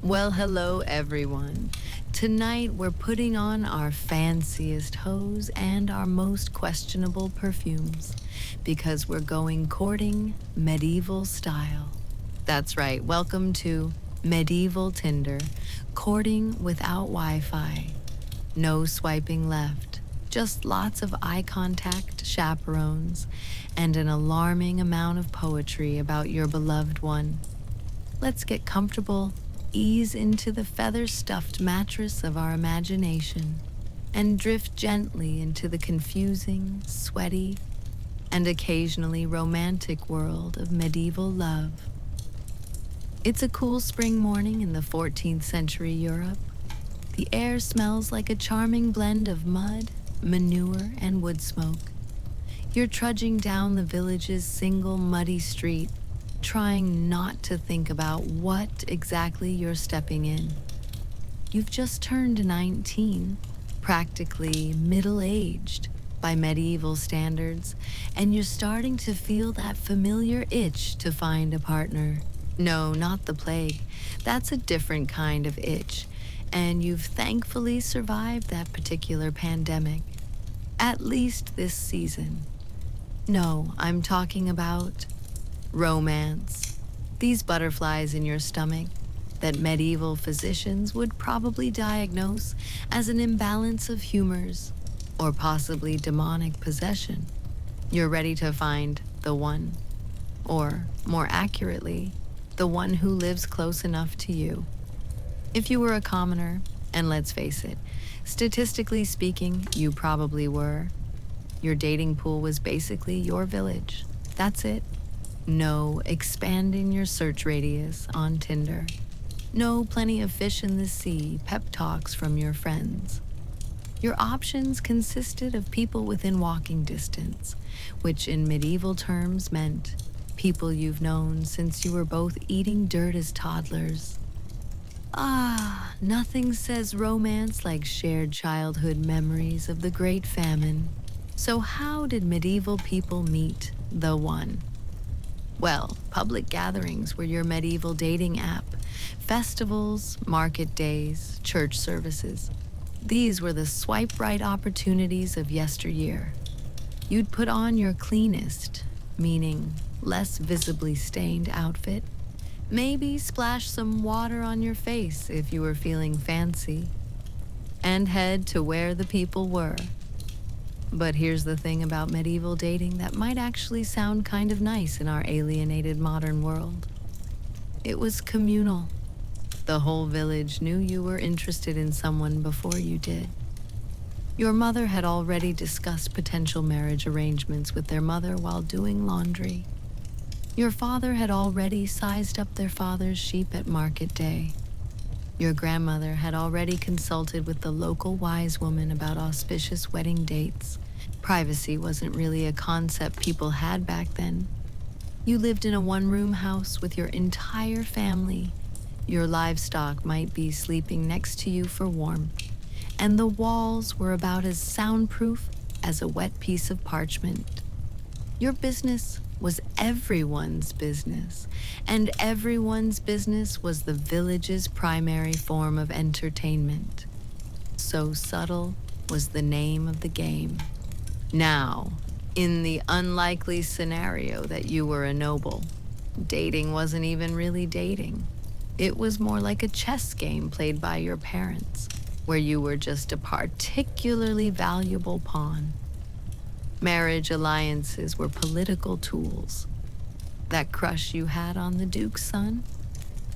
Well, hello everyone. Tonight we're putting on our fanciest hose and our most questionable perfumes because we're going courting medieval style. That's right, welcome to Medieval Tinder, courting without Wi Fi. No swiping left, just lots of eye contact, chaperones, and an alarming amount of poetry about your beloved one. Let's get comfortable, ease into the feather stuffed mattress of our imagination, and drift gently into the confusing, sweaty, and occasionally romantic world of medieval love. It's a cool spring morning in the 14th century Europe. The air smells like a charming blend of mud, manure, and wood smoke. You're trudging down the village's single muddy street, trying not to think about what exactly you're stepping in. You've just turned 19, practically middle-aged by medieval standards, and you're starting to feel that familiar itch to find a partner. No, not the plague. That's a different kind of itch, and you've thankfully survived that particular pandemic. At least this season. No, I'm talking about romance. These butterflies in your stomach that medieval physicians would probably diagnose as an imbalance of humors or possibly demonic possession. You're ready to find the one, or more accurately, the one who lives close enough to you. If you were a commoner, and let's face it, statistically speaking, you probably were, your dating pool was basically your village. That's it. No expanding your search radius on Tinder. No plenty of fish in the sea pep talks from your friends. Your options consisted of people within walking distance, which in medieval terms meant people you've known since you were both eating dirt as toddlers. Ah, nothing says romance like shared childhood memories of the Great Famine. So how did medieval people meet the one? Well, public gatherings were your medieval dating app. Festivals, market days, church services. These were the swipe right opportunities of yesteryear. You'd put on your cleanest, meaning less visibly stained outfit. Maybe splash some water on your face if you were feeling fancy. And head to where the people were. But here's the thing about medieval dating that might actually sound kind of nice in our alienated modern world. It was communal. The whole village knew you were interested in someone before you did. Your mother had already discussed potential marriage arrangements with their mother while doing laundry. Your father had already sized up their father's sheep at market day. Your grandmother had already consulted with the local wise woman about auspicious wedding dates. Privacy wasn't really a concept people had back then. You lived in a one-room house with your entire family. Your livestock might be sleeping next to you for warmth, and the walls were about as soundproof as a wet piece of parchment. Your business was everyone's business, and everyone's business was the village's primary form of entertainment. So subtle was the name of the game. Now, in the unlikely scenario that you were a noble, dating wasn't even really dating. It was more like a chess game played by your parents, where you were just a particularly valuable pawn. Marriage alliances were political tools. That crush you had on the Duke's son?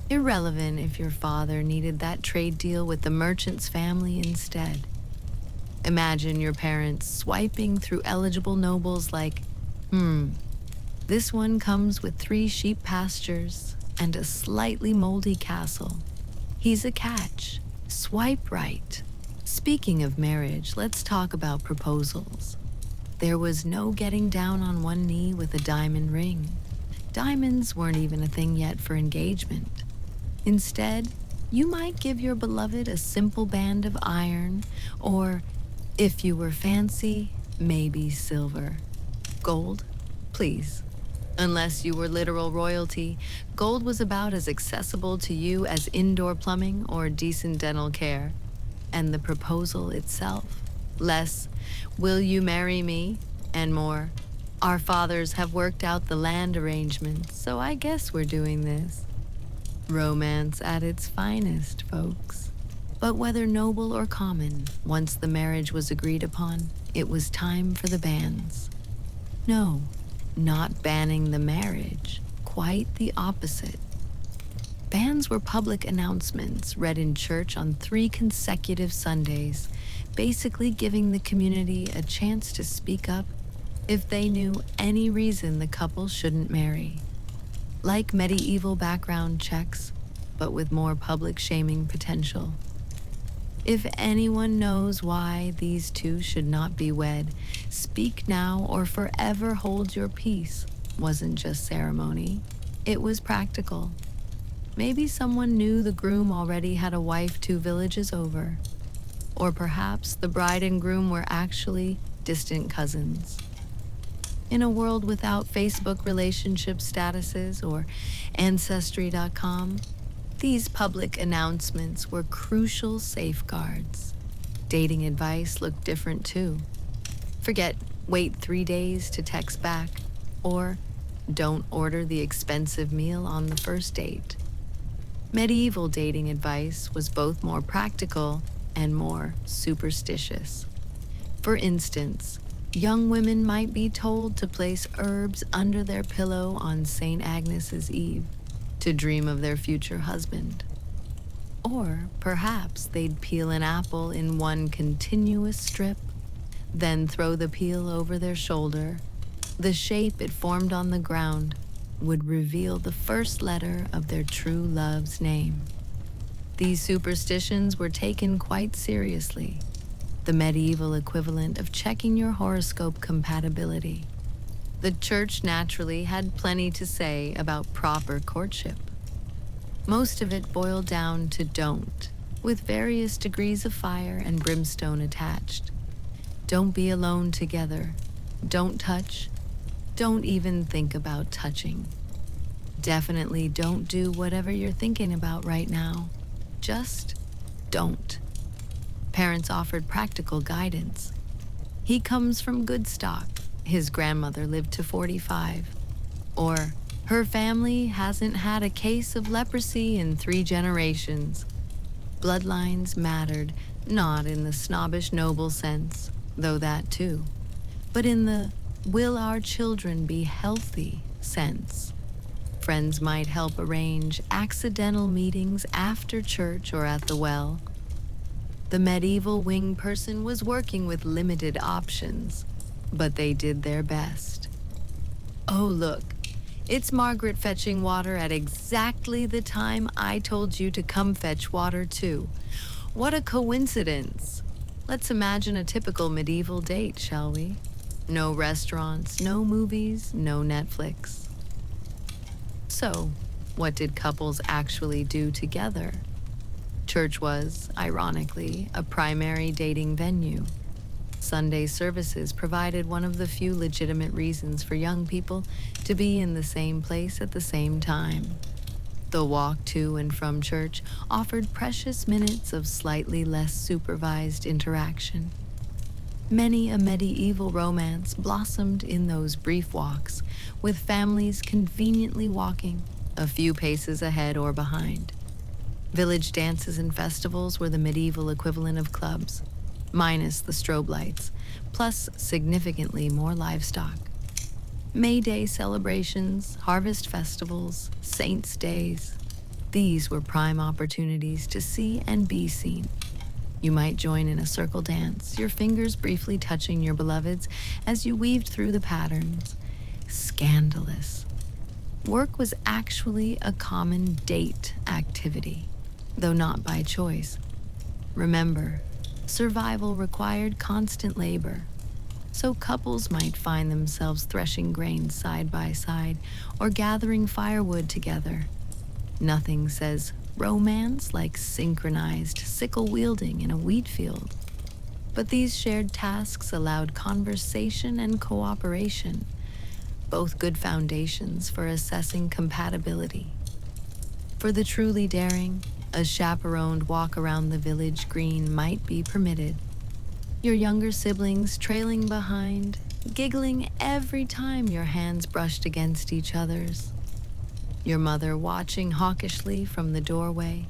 Irrelevant if your father needed that trade deal with the merchant's family instead. Imagine your parents swiping through eligible nobles like, this one comes with 3 sheep pastures and a slightly moldy castle. He's a catch. Swipe right. Speaking of marriage, let's talk about proposals. There was no getting down on one knee with a diamond ring. Diamonds weren't even a thing yet for engagement. Instead, you might give your beloved a simple band of iron, or, if you were fancy, maybe silver. Gold, please. Unless you were literal royalty, gold was about as accessible to you as indoor plumbing or decent dental care. And the proposal itself, less, will you marry me? And more, our fathers have worked out the land arrangements, so I guess we're doing this. Romance at its finest, folks. But whether noble or common, once the marriage was agreed upon, it was time for the bans. No, not banning the marriage, quite the opposite. Bans were public announcements read in church on 3 consecutive Sundays, basically giving the community a chance to speak up if they knew any reason the couple shouldn't marry. Like medieval background checks, but with more public shaming potential. If anyone knows why these two should not be wed, speak now or forever hold your peace wasn't just ceremony, it was practical. Maybe someone knew the groom already had a wife 2 villages over. Or perhaps the bride and groom were actually distant cousins. In a world without Facebook relationship statuses or Ancestry.com, these public announcements were crucial safeguards. Dating advice looked different too. Forget wait 3 days to text back, or don't order the expensive meal on the first date. Medieval dating advice was both more practical and more superstitious. For instance, young women might be told to place herbs under their pillow on St. Agnes's Eve to dream of their future husband. Or perhaps they'd peel an apple in one continuous strip, then throw the peel over their shoulder. The shape it formed on the ground would reveal the first letter of their true love's name. These superstitions were taken quite seriously, the medieval equivalent of checking your horoscope compatibility. The church naturally had plenty to say about proper courtship. Most of it boiled down to don't, with various degrees of fire and brimstone attached. Don't be alone together. Don't touch. Don't even think about touching. Definitely don't do whatever you're thinking about right now. Just don't. Parents offered practical guidance. He comes from good stock. His grandmother lived to 45. Or, her family hasn't had a case of leprosy in 3 generations. Bloodlines mattered, not in the snobbish noble sense, though that too, but in the will our children be healthy sense. Friends might help arrange accidental meetings after church or at the well. The medieval wing person was working with limited options, but they did their best. Oh, look, it's Margaret fetching water at exactly the time I told you to come fetch water too. What a coincidence. Let's imagine a typical medieval date, shall we? No restaurants, no movies, no Netflix. So, what did couples actually do together? Church was, ironically, a primary dating venue. Sunday services provided one of the few legitimate reasons for young people to be in the same place at the same time. The walk to and from church offered precious minutes of slightly less supervised interaction. Many a medieval romance blossomed in those brief walks, with families conveniently walking a few paces ahead or behind. Village dances and festivals were the medieval equivalent of clubs, minus the strobe lights, plus significantly more livestock. May Day celebrations, harvest festivals, saints' days. These were prime opportunities to see and be seen. You might join in a circle dance, your fingers briefly touching your beloved's as you weaved through the patterns. Scandalous. Work was actually a common date activity, though not by choice. Remember, survival required constant labor, so couples might find themselves threshing grain side by side or gathering firewood together. Nothing says romance like synchronized sickle wielding in a wheat field. But these shared tasks allowed conversation and cooperation, both good foundations for assessing compatibility. For the truly daring, a chaperoned walk around the village green might be permitted. Your younger siblings trailing behind, giggling every time your hands brushed against each other's. Your mother watching hawkishly from the doorway,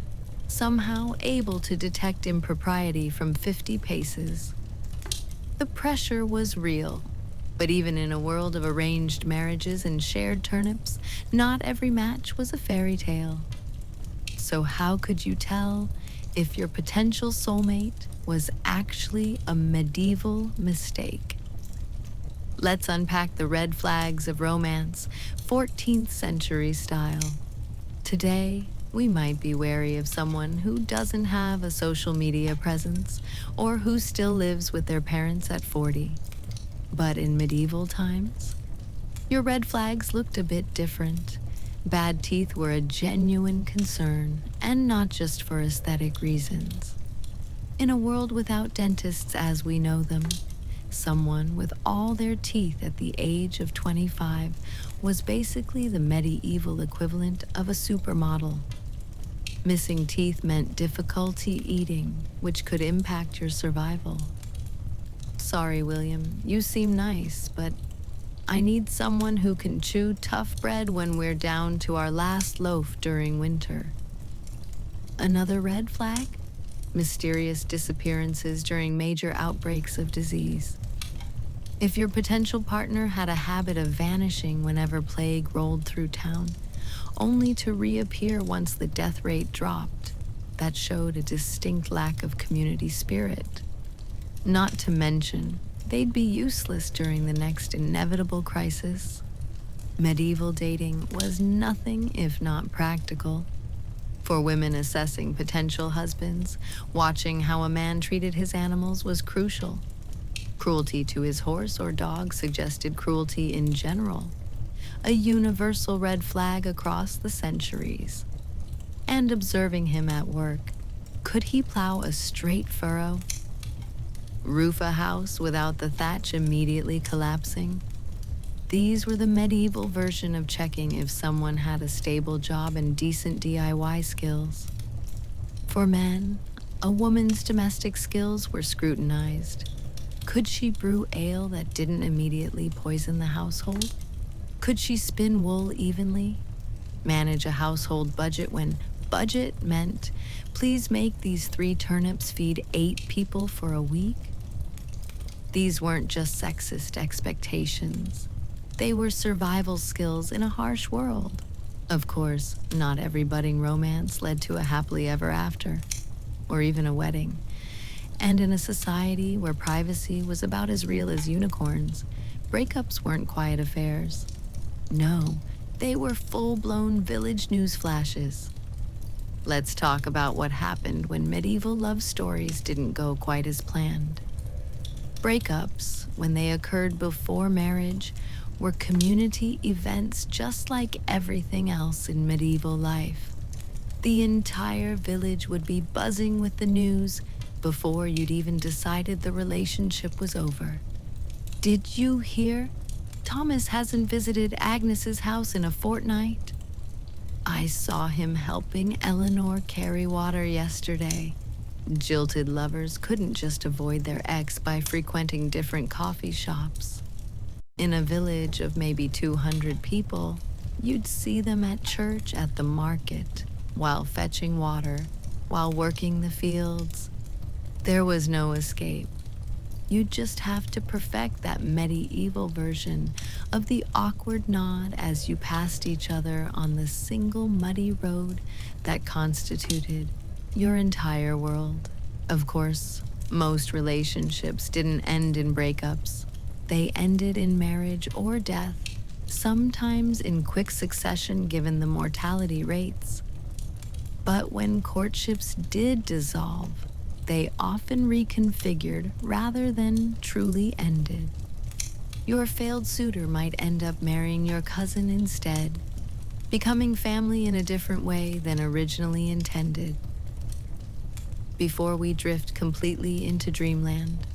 somehow able to detect impropriety from 50 paces. The pressure was real, but even in a world of arranged marriages and shared turnips, not every match was a fairy tale. So how could you tell if your potential soulmate was actually a medieval mistake? Let's unpack the red flags of romance, 14th century style. Today, we might be wary of someone who doesn't have a social media presence or who still lives with their parents at 40. But in medieval times, your red flags looked a bit different. Bad teeth were a genuine concern, and not just for aesthetic reasons. In a world without dentists as we know them, someone with all their teeth at the age of 25 was basically the medieval equivalent of a supermodel. Missing teeth meant difficulty eating, which could impact your survival. Sorry, William, you seem nice, but I need someone who can chew tough bread when we're down to our last loaf during winter. Another red flag? Mysterious disappearances during major outbreaks of disease. If your potential partner had a habit of vanishing whenever plague rolled through town, only to reappear once the death rate dropped, that showed a distinct lack of community spirit. Not to mention, they'd be useless during the next inevitable crisis. Medieval dating was nothing if not practical. For women assessing potential husbands, watching how a man treated his animals was crucial. Cruelty to his horse or dog suggested cruelty in general, a universal red flag across the centuries. And observing him at work, could he plow a straight furrow? Roof a house without the thatch immediately collapsing? These were the medieval version of checking if someone had a stable job and decent DIY skills. For men, a woman's domestic skills were scrutinized. Could she brew ale that didn't immediately poison the household? Could she spin wool evenly? Manage a household budget when budget meant, please make these 3 turnips feed 8 people for a week? These weren't just sexist expectations. They were survival skills in a harsh world. Of course, not every budding romance led to a happily ever after, or even a wedding. And in a society where privacy was about as real as unicorns, breakups weren't quiet affairs. No, they were full-blown village news flashes. Let's talk about what happened when medieval love stories didn't go quite as planned. Breakups, when they occurred before marriage, were community events just like everything else in medieval life. The entire village would be buzzing with the news before you'd even decided the relationship was over. Did you hear? Thomas hasn't visited Agnes's house in a fortnight. I saw him helping Eleanor carry water yesterday. Jilted lovers couldn't just avoid their ex by frequenting different coffee shops. In a village of maybe 200 people, you'd see them at church, at the market, while fetching water, while working the fields. There was no escape. You'd just have to perfect that medieval version of the awkward nod as you passed each other on the single muddy road that constituted your entire world. Of course, most relationships didn't end in breakups. They ended in marriage or death, sometimes in quick succession given the mortality rates. But when courtships did dissolve, they often reconfigured rather than truly ended. Your failed suitor might end up marrying your cousin instead, becoming family in a different way than originally intended. Before we drift completely into dreamland,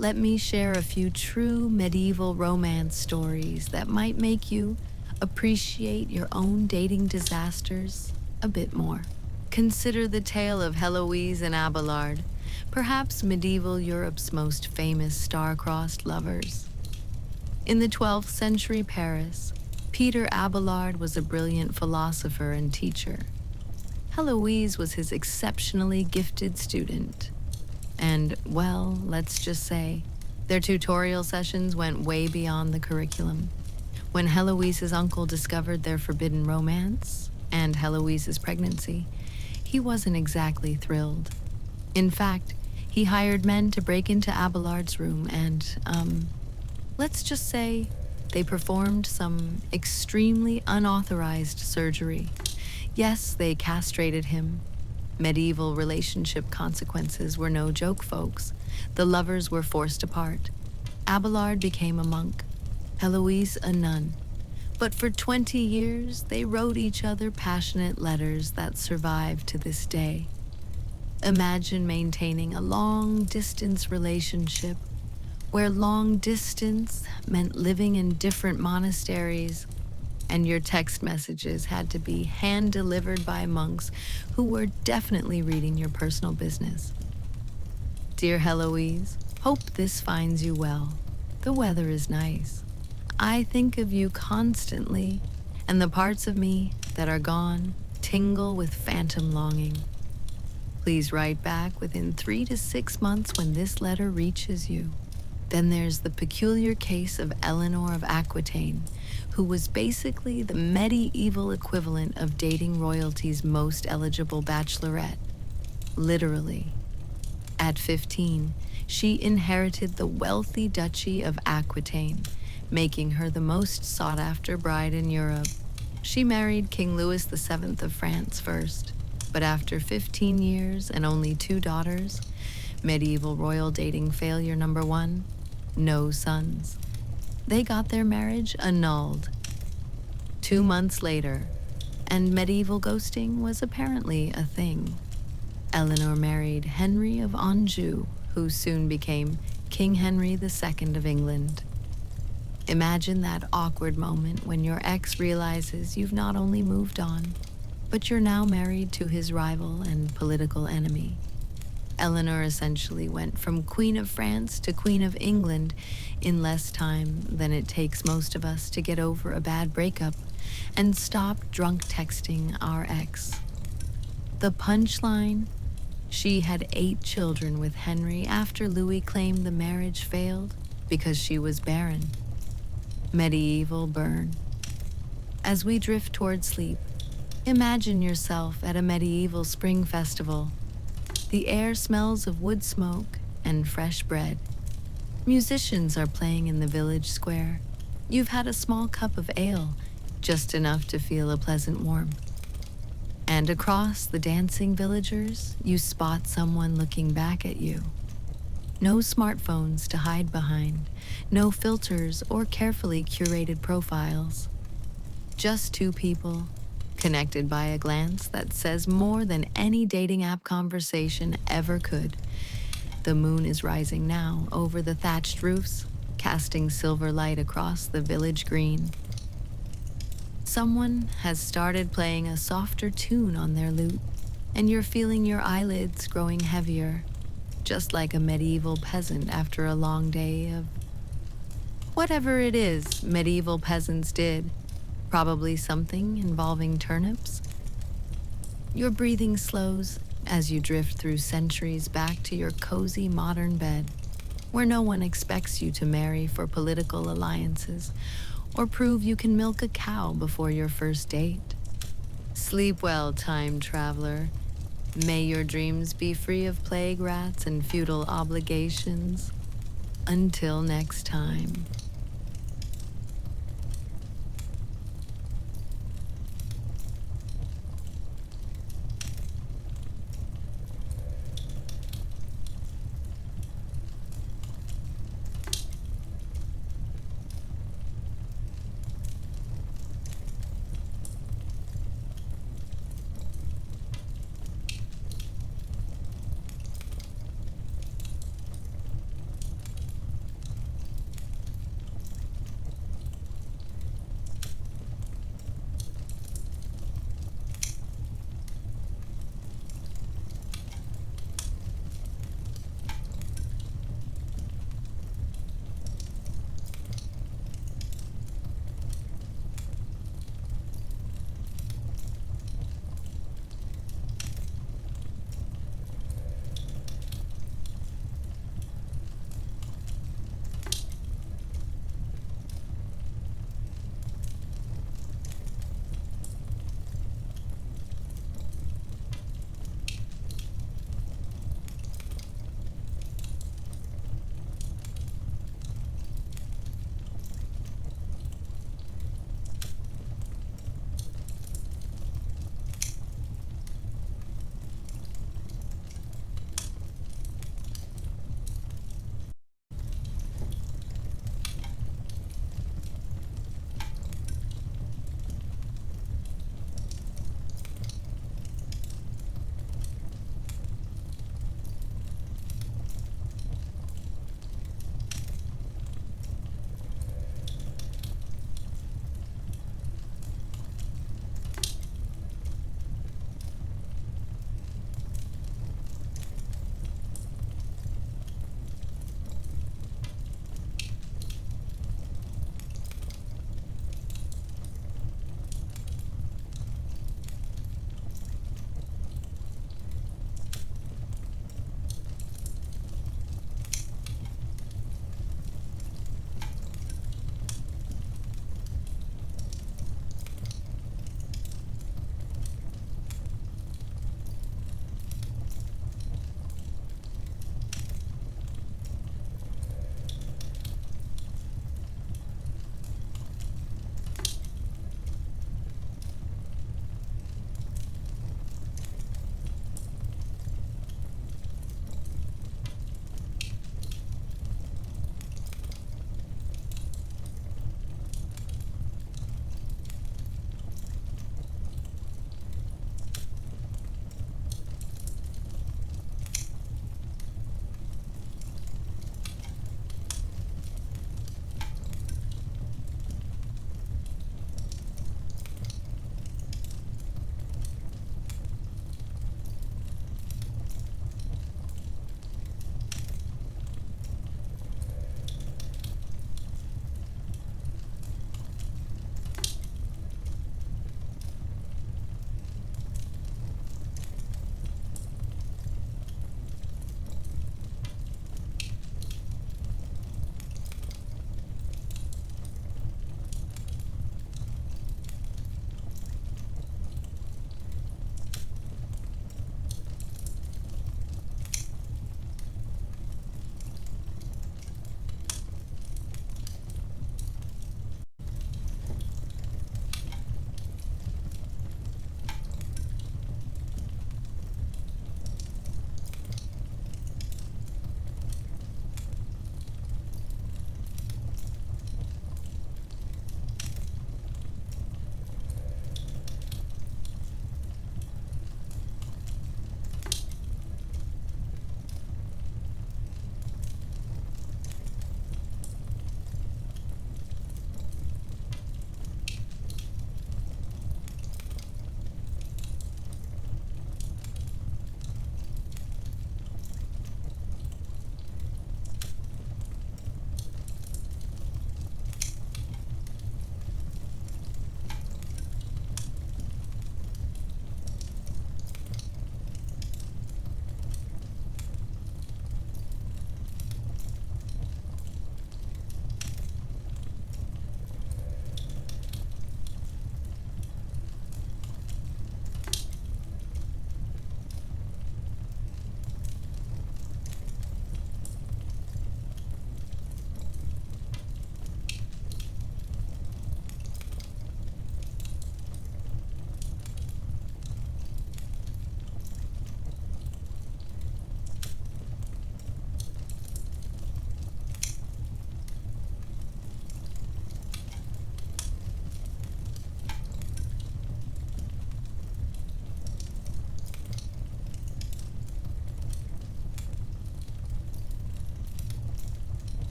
let me share a few true medieval romance stories that might make you appreciate your own dating disasters a bit more. Consider the tale of Heloise and Abelard, perhaps medieval Europe's most famous star-crossed lovers. In the 12th century Paris, Peter Abelard was a brilliant philosopher and teacher. Heloise was his exceptionally gifted student. And, well, let's just say, their tutorial sessions went way beyond the curriculum. When Heloise's uncle discovered their forbidden romance and Heloise's pregnancy, he wasn't exactly thrilled. In fact, he hired men to break into Abelard's room and, let's just say, they performed some extremely unauthorized surgery. Yes, they castrated him. Medieval relationship consequences were no joke, folks. The lovers were forced apart. Abelard became a monk, Heloise a nun. But for 20 years, they wrote each other passionate letters that survive to this day. Imagine maintaining a long-distance relationship where long distance meant living in different monasteries, and your text messages had to be hand-delivered by monks who were definitely reading your personal business. Dear Heloise, hope this finds you well. The weather is nice. I think of you constantly, and the parts of me that are gone tingle with phantom longing. Please write back within 3 to 6 months when this letter reaches you. Then there's the peculiar case of Eleanor of Aquitaine, who was basically the medieval equivalent of dating royalty's most eligible bachelorette. Literally. At 15, she inherited the wealthy Duchy of Aquitaine, making her the most sought-after bride in Europe. She married King Louis VII of France first, but after 15 years and only 2 daughters, medieval royal dating failure number 1, no sons. They got their marriage annulled. 2 months later, and medieval ghosting was apparently a thing. Eleanor married Henry of Anjou, who soon became King Henry II of England. Imagine that awkward moment when your ex realizes you've not only moved on, but you're now married to his rival and political enemy. Eleanor essentially went from Queen of France to Queen of England in less time than it takes most of us to get over a bad breakup and stop drunk texting our ex. The punchline? She had 8 children with Henry after Louis claimed the marriage failed because she was barren. Medieval burn. As we drift toward sleep, imagine yourself at a medieval spring festival. The air smells of wood smoke and fresh bread. Musicians are playing in the village square. You've had a small cup of ale, just enough to feel a pleasant warmth. And across the dancing villagers, you spot someone looking back at you. No smartphones to hide behind, no filters or carefully curated profiles. Just 2 people, connected by a glance that says more than any dating app conversation ever could. The moon is rising now over the thatched roofs, casting silver light across the village green. Someone has started playing a softer tune on their lute, and you're feeling your eyelids growing heavier, just like a medieval peasant after a long day of whatever it is medieval peasants did. Probably something involving turnips. Your breathing slows as you drift through centuries back to your cozy modern bed, where no one expects you to marry for political alliances or prove you can milk a cow before your first date. Sleep well, time traveler. May your dreams be free of plague rats and feudal obligations. Until next time.